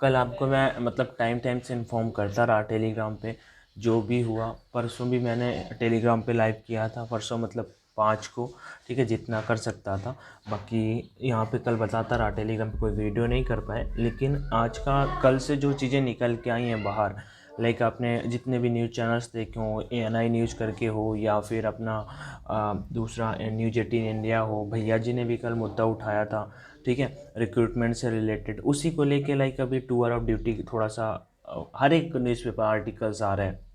कल आपको मैं मतलब टाइम टाइम से इन्फॉर्म करता रहा टेलीग्राम पे जो भी हुआ। परसों भी मैंने टेलीग्राम पे लाइव किया था, परसों मतलब 5 को, ठीक है, जितना कर सकता था। बाकी यहाँ पे कल बताता रहा, टेलीग्राम पे कोई वीडियो नहीं कर पाए। लेकिन आज का कल से जो चीज़ें निकल के आई हैं बाहर, लाइक आपने जितने भी न्यूज़ चैनल्स देखे हो, ANI न्यूज़ करके हो या फिर अपना दूसरा न्यूज़ 18 इंडिया हो, भैया जी ने भी कल मुद्दा उठाया था, ठीक है, रिक्रूटमेंट से रिलेटेड। उसी को लेके लाइक अभी टूर ऑफ ड्यूटी थोड़ा सा हर एक न्यूज़पेपर आर्टिकल्स आ रहे हैं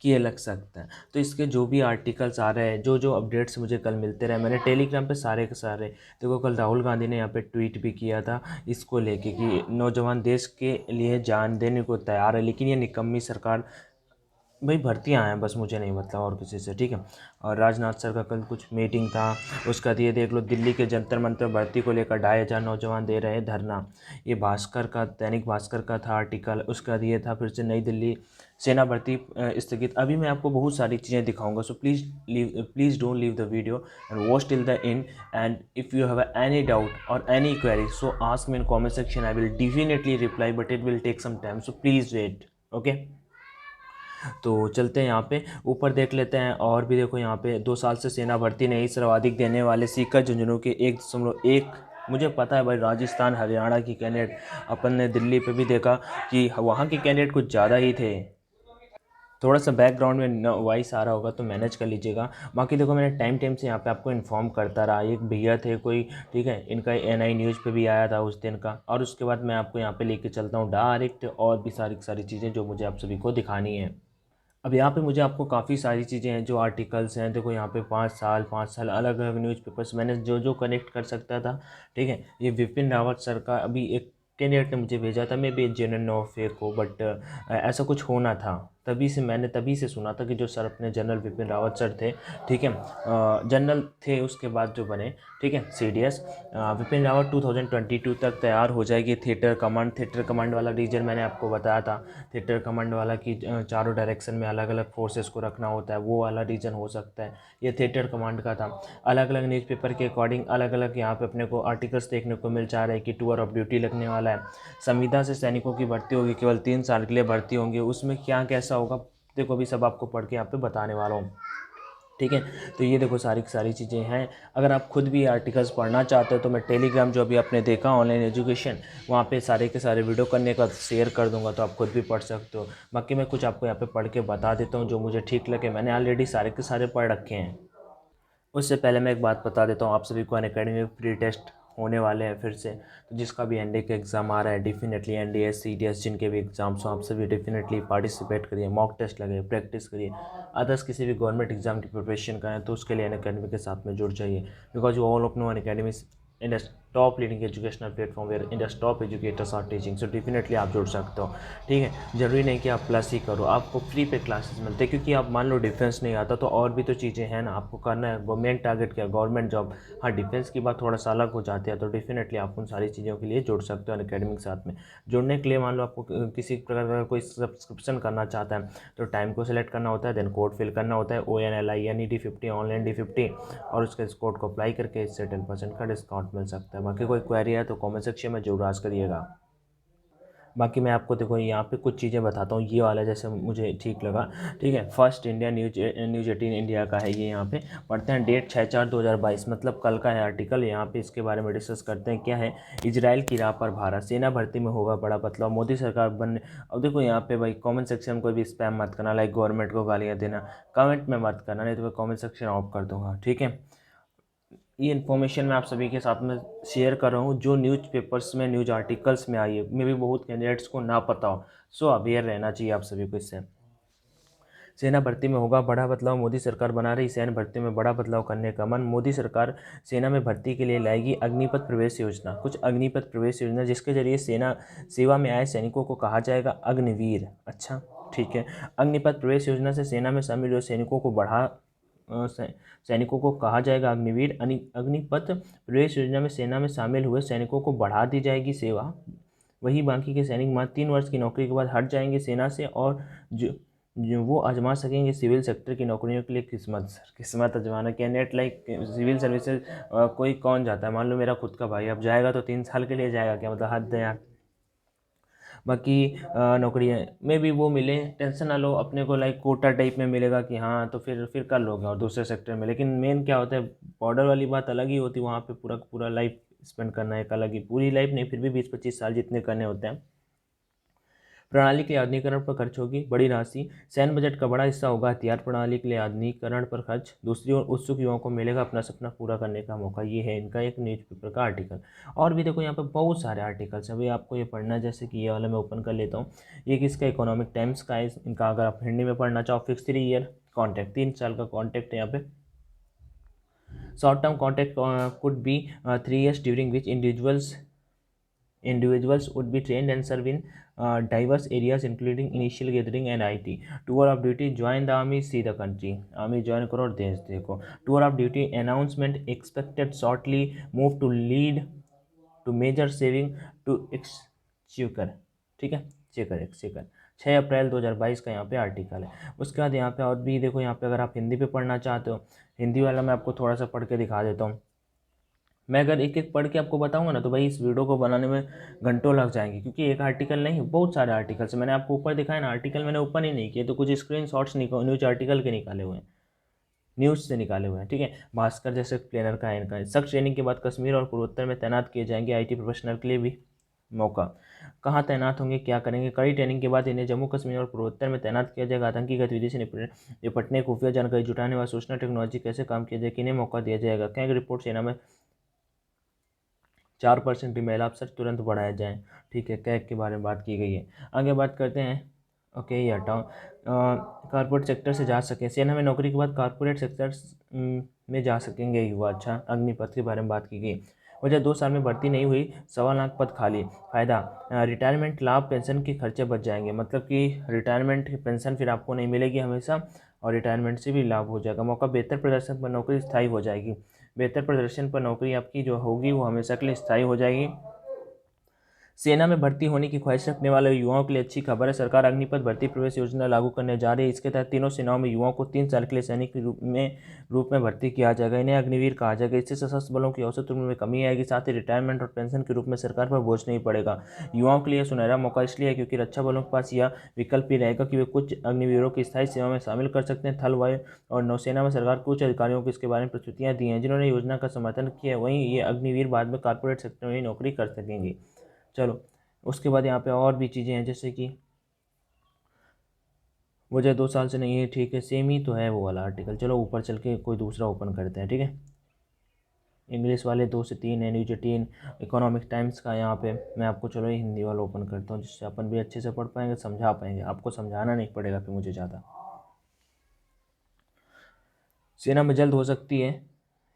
कि ये लग सकता है। तो इसके जो भी आर्टिकल्स आ रहे हैं, जो जो अपडेट्स मुझे कल मिलते रहे, मैंने टेलीग्राम पे सारे के सारे देखो। कल राहुल गांधी ने यहाँ पे ट्वीट भी किया था इसको लेके कि नौजवान देश के लिए जान देने को तैयार है, लेकिन ये निकम्मी सरकार भाई भर्तियाँ हैं, बस मुझे नहीं मतलब और किसी से, ठीक है। और राजनाथ सर का कल कुछ मीटिंग था, उसका दिए देख लो, दिल्ली के जंतर मंतर भर्ती को लेकर 2,500 नौजवान दे रहे धरना। ये भास्कर का, दैनिक भास्कर का था आर्टिकल, उसका दिए था। फिर से नई दिल्ली सेना भर्ती स्थगित। अभी मैं आपको बहुत सारी चीज़ें दिखाऊंगा, so please don't leave the video and watch till the end. And if you have any doubt or any query, so ask me in comment section, I will definitely reply, but it will take some time, so please wait, okay. तो चलते हैं यहाँ पे ऊपर देख लेते हैं। और भी देखो, यहाँ पे 2 साल से सेना भर्ती नहीं, सर्वाधिक देने वाले सीकर झुंझुनू के 1.1। मुझे पता है भाई, राजस्थान हरियाणा की कैंडिडेट, अपन ने दिल्ली पे भी देखा कि वहाँ के कैंडिडेट कुछ ज़्यादा ही थे। थोड़ा सा बैकग्राउंड में वॉइस आ रहा होगा तो मैनेज कर लीजिएगा। बाकी देखो, मैंने टाइम टाइम से यहाँ पे आपको इन्फॉर्म करता रहा। एक भैया थे कोई, ठीक है, इनका NI न्यूज़ पे भी आया था उस दिन का। और उसके बाद मैं आपको यहाँ पे लेके चलता हूँ डायरेक्ट, और भी सारी सारी चीज़ें जो मुझे आप सभी को दिखानी है। अब यहाँ पे मुझे आपको काफ़ी सारी चीज़ें हैं जो आर्टिकल्स हैं, देखो यहाँ पे 5 साल अलग अलग न्यूज़पेपर्स मैंने जो जो कनेक्ट कर सकता था, ठीक है। ये विपिन रावत सर का अभी एक कैंडिडेट ने मुझे भेजा था, may be genuine no fake हो, बट ऐसा कुछ होना था। मैंने तभी से सुना था कि जो सर अपने जनरल विपिन रावत सर थे, ठीक है, जनरल थे उसके बाद जो बने, ठीक है, CDS। विपिन रावत 2022 तक तैयार हो जाएगी थिएटर कमांड वाला रीजन मैंने आपको बताया था। थिएटर कमांड वाला कि चारों डायरेक्शन में अलग अलग फोर्सेस को रखना होता है, वो वाला रीजन हो सकता है। ये थिएटर कमांड का था। अलग अलग न्यूज़पेपर के अकॉर्डिंग अलग अलग यहाँ पे अपने को आर्टिकल्स देखने को मिल जा रहा है कि टूर ऑफ ड्यूटी लगने वाला है। संविदा से सैनिकों की भर्ती होगी, केवल 3 साल के लिए भर्ती होंगे। उसमें क्या कैसा होगा, देखो अभी सब आपको पढ़ के यहाँ पे बताने वाला हूँ, ठीक है। तो ये देखो सारी की सारी चीज़ें हैं। अगर आप खुद भी आर्टिकल्स पढ़ना चाहते हो तो मैं टेलीग्राम जो अभी आपने देखा ऑनलाइन एजुकेशन, वहाँ पे सारे के सारे वीडियो करने का शेयर कर दूंगा, तो आप खुद भी पढ़ सकते हो। बाकी मैं कुछ आपको यहाँ पे पढ़ के बता देता हूँ जो मुझे ठीक लगे, मैंने ऑलरेडी सारे के सारे पढ़ रखे हैं। उससे पहले मैं एक बात बता देता हूँ, आप सभी को अनअकैडमी में प्री टेस्ट होने वाले हैं फिर से। तो जिसका भी NDA का एग्ज़ाम आ रहा है, डेफिनेटली NDS CDS जिनके भी एग्ज़ाम्स हो, आप सभी डेफिनेटली पार्टिसिपेट करिए, मॉक टेस्ट लगाइए, प्रैक्टिस करिए। अदर्स किसी भी गवर्नमेंट एग्जाम की प्रिपरेशन करें तो उसके लिए अनअकैडमी के साथ में जुड़ जाइए, because you all of know Unacademy in top leading educational platform where India's top educators are teaching. So definitely आप जुड़ सकते हो, ठीक है। ज़रूरी नहीं कि आप प्लस ही करो, आपको फ्री पे क्लासेस मिलते हैं, क्योंकि आप मान लो डिफेंस नहीं आता तो और भी तो चीज़ें हैं ना, आपको करना है गवर्नमेंट टारगेट क्या, गवर्नमेंट जॉब। हाँ, डिफेंस की बात थोड़ा सा अलग हो जाती है, तो डेफिनेटली आप उन सारी चीज़ों के लिए जुड़ सकते हो अनअकैडमी के साथ में। जुड़ने के लिए मान लो आपको किसी प्रकार का कोई सब्सक्रिप्शन करना चाहता है, तो टाइम को सिलेक्ट करना होता है, देन कोड फिल करना होता है ONLINE D50 ऑनलाइन D50, और उसके इस कोड को अप्लाई करके इससे 10% का डिस्काउंट मिल सकता है। बाकी कोई क्वेरी है तो कमेंट सेक्शन में जरूर आस्क करिएगा। बाकी मैं आपको देखो यहाँ पे कुछ चीज़ें बताता हूँ, ये वाला जैसे मुझे ठीक लगा, ठीक है। फर्स्ट इंडिया न्यूज़ 18 इंडिया का है ये। यहाँ पे पढ़ते हैं, डेट 6/4/2022, मतलब कल का है आर्टिकल। यहाँ पे इसके बारे में डिस्कस करते हैं क्या है। इजराइल की राह पर भारत, सेना भर्ती में होगा बड़ा बदलाव, मोदी सरकार बनने। अब देखो यहाँ पे भाई कमेंट सेक्शन में कोई भी स्पैम मत करना, लाइक गवर्नमेंट को गालियाँ देना कमेंट में मत करना, नहीं तो मैं कमेंट सेक्शन ऑफ कर दूंगा, ठीक है। ये इन्फॉर्मेशन मैं आप सभी के साथ में शेयर कर रहा हूँ जो न्यूज़पेपर्स में, न्यूज़ आर्टिकल्स में आई है, मे भी बहुत कैंडिडेट्स को ना पता हो। सो अवेयर रहना चाहिए आप सभी को इससे। सेना भर्ती में होगा बड़ा बदलाव, मोदी सरकार बना रही सैन्य भर्ती में बड़ा बदलाव करने का मन, मोदी सरकार सेना में भर्ती के लिए लाएगी अग्निपथ प्रवेश योजना। कुछ अग्निपथ प्रवेश योजना जिसके जरिए सेना सेवा में आए सैनिकों को कहा जाएगा अग्निवीर। अच्छा, ठीक है। अग्निपथ प्रवेश योजना से सेना में शामिल हुए सैनिकों को सैनिकों को कहा जाएगा अग्निवीर। अग्निपथ प्रवेश योजना में सेना में शामिल हुए सैनिकों को बढ़ा दी जाएगी सेवा। वही बाकी के सैनिक मात्र 3 वर्ष की नौकरी के बाद हट जाएंगे सेना से, और जो वो आजमा सकेंगे सिविल सेक्टर की नौकरियों के लिए किस्मत। सर किस्मत आजमाना, कैंडिडेट लाइक सिविल सर्विसेज कोई कौन जाता है, मान लो मेरा खुद का भाई अब जाएगा तो 3 साल के लिए जाएगा क्या, मतलब हद है यार। बाकी नौकरियाँ में भी वो मिले, टेंशन ना लो, अपने को लाइक कोटा टाइप में मिलेगा कि हाँ तो फिर कर लोगे और दूसरे सेक्टर में। लेकिन मेन क्या होता है, बॉर्डर वाली बात अलग ही होती है, वहाँ पे पूरा पूरा लाइफ स्पेंड करना है, एक अलग ही, पूरी लाइफ नहीं फिर भी 20-25 साल जितने करने होते हैं। प्रणाली के आधुनिकीकरण पर खर्च होगी बड़ी राशि। सैन्य बजट का बड़ा हिस्सा होगा हथियार प्रणाली के लिए आधुनिकीकरण पर खर्च। दूसरी ओर उत्सुक युवाओं को मिलेगा अपना सपना पूरा करने का मौका। ये है इनका एक न्यूज़पेपर का आर्टिकल। और भी देखो यहाँ पे बहुत सारे आर्टिकल्स हैं, अभी आपको ये पढ़ना है, जैसे कि ये वाला मैं ओपन कर लेता हूँ। ये किसका, इकोनॉमिक टाइम्स का है। इनका अगर आप हिंदी में पढ़ना चाहो, फिक्स 3 ईयर कॉन्ट्रैक्ट, 3 साल का कॉन्ट्रैक्ट है यहाँ पे। Short term contract could be 3 years during which individuals would be trained and serve in diverse areas including initial gathering and IT. Tour of duty, join the army, see the country. Army join करो और देश देखो। Tour of duty announcement expected shortly, move to lead to major saving to exchequer। ठीक है, checker exchequer. 6 अप्रैल 2022 का यहाँ पे article है। उसके बाद यहाँ पे और भी देखो, यहाँ पे अगर आप हिंदी पे पढ़ना चाहते हो, हिंदी वाला मैं आपको थोड़ा सा पढ़ के दिखा देता हूँ। मैं अगर एक एक पढ़ के आपको बताऊंगा ना तो भाई इस वीडियो को बनाने में घंटों लग जाएंगे, क्योंकि एक आर्टिकल नहीं, बहुत सारे आर्टिकल्स मैंने आपको ऊपर दिखाया ना। आर्टिकल मैंने ओपन ही नहीं किए, तो कुछ स्क्रीन शॉट्स न्यूज आर्टिकल के निकाले हुए हैं, न्यूज़ से निकाले हुए हैं। ठीक है, भास्कर जैसे प्लेनर का है इनका। सख्त ट्रेनिंग के बाद कश्मीर और पूर्वोत्तर में तैनात किए जाएंगे IT प्रोफेशनल के लिए भी मौका। कहाँ तैनात होंगे, क्या करेंगे? कड़ी ट्रेनिंग के बाद इन्हें जम्मू कश्मीर और पूर्वोत्तर में तैनात किया जाएगा। आतंकी गतिविधि से निपटने, खुफिया जानकारी जुटाने व सूचना टेक्नोलॉजी कैसे काम किया जाए, किन्हें मौका दिया जाएगा। कैग रिपोर्ट, सेना में 4% महिला अफसर तुरंत बढ़ाया जाए। ठीक है, कैग के बारे में बात की गई है। आगे बात करते हैं। ओके, ये हटाओ। कॉर्पोरेट सेक्टर से जा सके, सेना में नौकरी के बाद कॉर्पोरेट सेक्टर में जा सकेंगे युवा। अच्छा, अग्निपथ के बारे में बात की गई। वजह 2 साल में भर्ती नहीं हुई, 1.25 लाख पद खाली। फ़ायदा, रिटायरमेंट लाभ, पेंशन के खर्चे बच जाएंगे। मतलब कि रिटायरमेंट की पेंशन फिर आपको नहीं मिलेगी हमेशा, और रिटायरमेंट से भी लाभ हो जाएगा। मौका, बेहतर प्रदर्शन पर नौकरी स्थायी हो जाएगी। बेहतर प्रदर्शन पर नौकरी आपकी जो होगी वो हमेशा के लिए स्थायी हो जाएगी। सेना में भर्ती होने की ख्वाहिश रखने वाले युवाओं के लिए अच्छी खबर है। सरकार अग्निपथ भर्ती प्रवेश योजना लागू करने जा रही है। इसके तहत तीनों सेनाओं में युवाओं को 3 साल के लिए सैनिक के रूप में भर्ती किया जाएगा। इन्हें अग्निवीर कहा जाएगा। इससे सशस्त्र बलों की औसत उम्र में कमी आएगी। साथ ही रिटायरमेंट और पेंशन के रूप में सरकार पर बोझ नहीं पड़ेगा। युवाओं के लिए सुनहरा मौका इसलिए है क्योंकि रक्षा बलों के पास यह विकल्प भी रहेगा कि वे कुछ अग्निवीरों की स्थायी सेवा में शामिल कर सकते हैं। थल, वायु और नौसेना में सरकार के कुछ अधिकारियों को इसके बारे में प्रस्तुतियाँ दी हैं जिन्होंने योजना का समर्थन किया है। वहीं ये अग्निवीर बाद में कॉर्पोरेट सेक्टर में नौकरी कर सकेंगे। चलो, उसके बाद यहाँ पे और भी चीज़ें हैं, जैसे कि वजह 2 साल से नहीं है। ठीक है, सेम ही तो है वो वाला आर्टिकल। चलो ऊपर चल के कोई दूसरा ओपन करते हैं। ठीक है, इंग्लिश वाले 2 से 3 है, न्यूज 18, इकोनॉमिक टाइम्स का। यहाँ पे मैं आपको चलो हिंदी वाला ओपन करता हूँ, जिससे अपन भी अच्छे से पढ़ पाएंगे, समझा पाएंगे। आपको समझाना नहीं पड़ेगा फिर मुझे ज़्यादा। सेना में जल्द हो सकती है,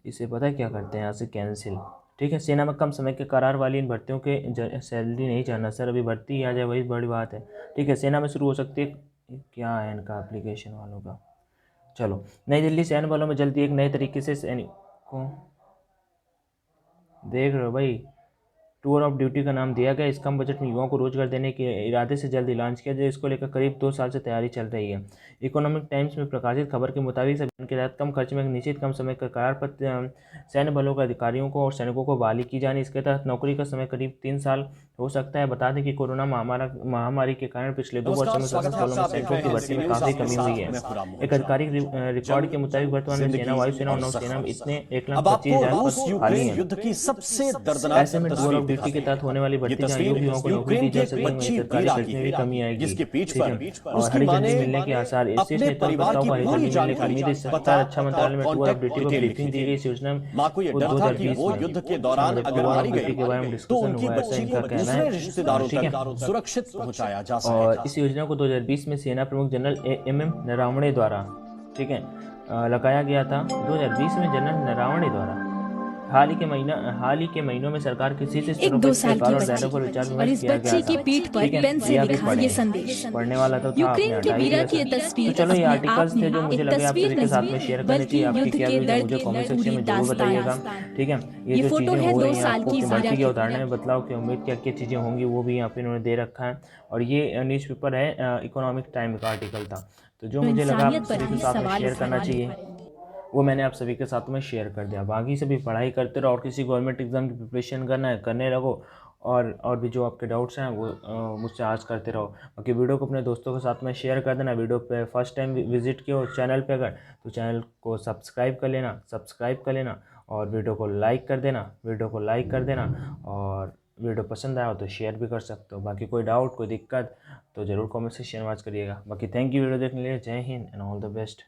इसे पता है क्या करते हैं यहाँ से, कैंसिल। ठीक है, सेना में कम समय के करार वाली इन भर्तियों के सैलरी नहीं जानना सर, अभी भर्ती आ जाए वही बड़ी बात है। ठीक है, सेना में शुरू हो सकती है, क्या है इनका एप्लीकेशन वालों का। चलो, नई दिल्ली सैन्य बलों में जल्दी एक नए तरीके से सैनिकों, देख रहे हो भाई, टूर ऑफ ड्यूटी का नाम दिया गया। इस कम बजट में युवाओं को रोजगार देने के इरादे से जल्द लॉन्च किया जाए। इसको लेकर करीब 2 साल से तैयारी चल रही है। इकोनॉमिक टाइम्स में प्रकाशित खबर के मुताबिक अभियान के तहत कम खर्च में निश्चित कम समय का करार पर सैन्य बलों के अधिकारियों को और सैनिकों को बहाली की जानी। इसके तहत नौकरी का समय करीब 3 साल हो सकता है। बता दें कि कोरोना महामारी के कारण पिछले 2 वर्षों में सशस्त्र बलों में सैनिकों की भर्ती में काफी कमी हुई है। एक आधिकारिक रिकॉर्ड के मुताबिक वर्तमान में सेना, वायुसेना और नौसेना में इतने 1,25,000 पद खाली हैं। ऐसे में टूर ऑफ ड्यूटी के तहत होने वाली भर्ती जहां युवाओं को नौकरी दी जा सकेगी, वहीं सरकारी खर्च में भी कमी आएगी। ठीक है, और हरी झंडी मिलने के आसार। इसी प्रस्ताव को हरी झंडी मिलने की उम्मीद है। सरकार रक्षा मंत्रालय में टूर ऑफ ड्यूटी पर ब्रीफिंग दी गई। इस योजना को 2020 में युद्ध के दौरान टूर ऑफ ड्यूटी के बारे में डिस्कशन हुआ, ऐसा इनका कहना है। ठीक है, सुरक्षित पहुंचाया जा सके। और इस योजना को 2020 में सेना प्रमुख जनरल MM नरावणे द्वारा, ठीक है, लगाया गया था। 2020 में जनरल नरावणे द्वारा हाल ही के महीनों में सरकार किसी से एक 2 साल की बच्ची पर विचार और इस बच्चे की पीठ पर पेन से लिखा ये संदेश। पढ़ने वाला तो था, यूक्रेन के वीरा की तस्वीर तो चलो ये अपने आर्टिकल्स थे जो आप मुझे में लगे आप तस्वीर सभी के साथ में नहीं, शेयर करनी बल्कि चाहिए। आपकी युद्ध क्या के व्यूज है मुझे कमेंट सेक्शन में जरूर बताइएगा। ठीक है, ये जो फोटो चीज़ें है हो 2 रही हैं साल आपको की कि भर्ती के वीरा उदाहरण में बदलाव की उम्मीद क्या क्या चीज़ें होंगी वो भी यहाँ पे इन्होंने दे रखा है। और ये न्यूज़पेपर है, इकोनॉमिक टाइम का आर्टिकल था। तो जो मुझे लगा आप सभी के साथ में शेयर करना चाहिए वो मैंने आप सभी के साथ में शेयर कर दिया। बाकी से भी पढ़ाई करते रहो और किसी गवर्नमेंट एग्जाम की प्रिपरेशन करना है करने लगो। और भी जो आपके डाउट्स हैं वो मुझसे आज करते रहो। बाकी वीडियो को अपने दोस्तों के साथ में शेयर कर देना। वीडियो पे फर्स्ट टाइम विजिट किया हो चैनल पे अगर, तो चैनल को सब्सक्राइब कर लेना और वीडियो को लाइक कर देना और वीडियो पसंद आया हो तो शेयर भी कर सकते हो। बाकी कोई डाउट कोई दिक्कत तो ज़रूर कमेंट सेक्शन में करिएगा। बाकी थैंक यू वीडियो देखने के लिए। जय Hind and all the best.